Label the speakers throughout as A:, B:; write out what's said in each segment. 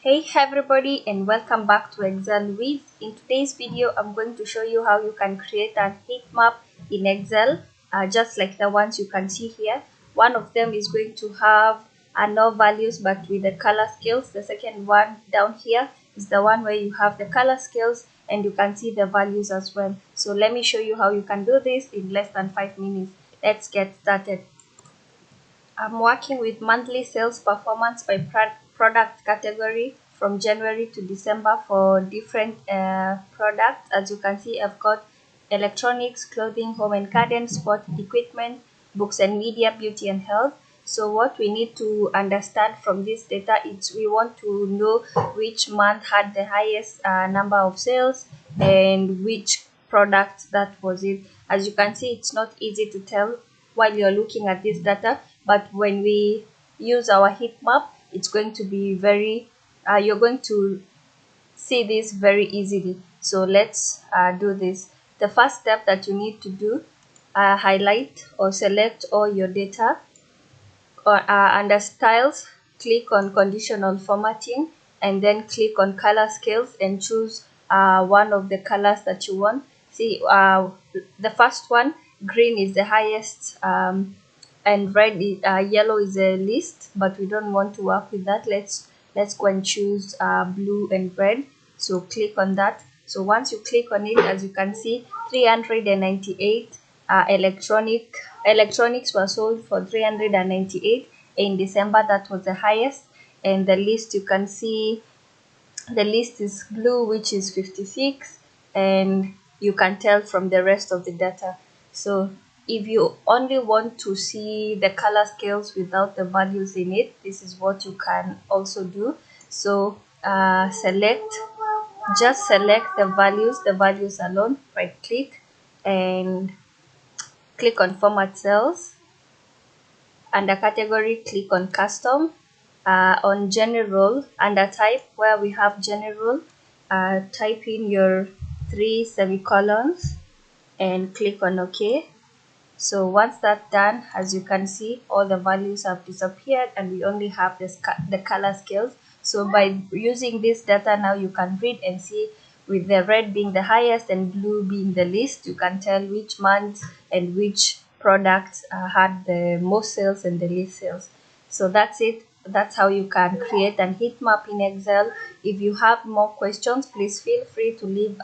A: Hey everybody, and welcome back to Excel With. In today's video, I'm going to show you how you can create a heat map in Excel, just like the ones you can see here. One of them is going to have no values but with the color scales. The second one down here is the one where you have the color scales and you can see the values as well. So let me show you how you can do this in less than 5 minutes. Let's get started. I'm working with monthly sales performance by product category from January to December for different products. As you can see, I've got electronics, clothing, home and garden, sport equipment, books and media, beauty and health. So what we need to understand from this data is we want to know which month had the highest number of sales and which product that was it. As you can see, it's not easy to tell while you're looking at this data, but when we use our heat map, it's going to be you're going to see this very easily. So let's do this. The first step that you need to do, highlight or select all your data, or under styles, click on conditional formatting and then click on color scales and choose one of the colors that you want. See, the first one, green is the highest, and yellow is the least, but we don't want to work with that. Let's go and choose blue and red. So click on that. So once you click on it, as you can see, 398 electronics were sold for 398 in December. That was the highest. And the list, you can see the list is blue, which is 56, and you can tell from the rest of the data. So if you only want to see the color scales without the values in it, this is what you can also do. So just select the values alone, right click and click on format cells. Under category, click on custom. On general, under type, where we have general, type in your 3 semicolons and click on OK. So once that's done, as you can see, all the values have disappeared and we only have the color scales. So by using this data now, you can read and see, with the red being the highest and blue being the least, you can tell which months and which products had the most sales and the least sales. So that's it. That's how you can create an heat map in Excel. If you have more questions, please feel free to leave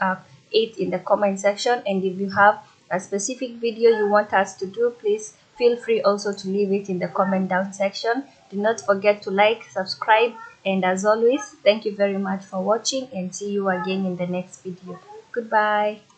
A: it in the comment section. And if you have a specific video you want us to do, please feel free also to leave it in the comment down section. Do not forget to like, subscribe, and as always, thank you very much for watching and see you again in the next video. Goodbye.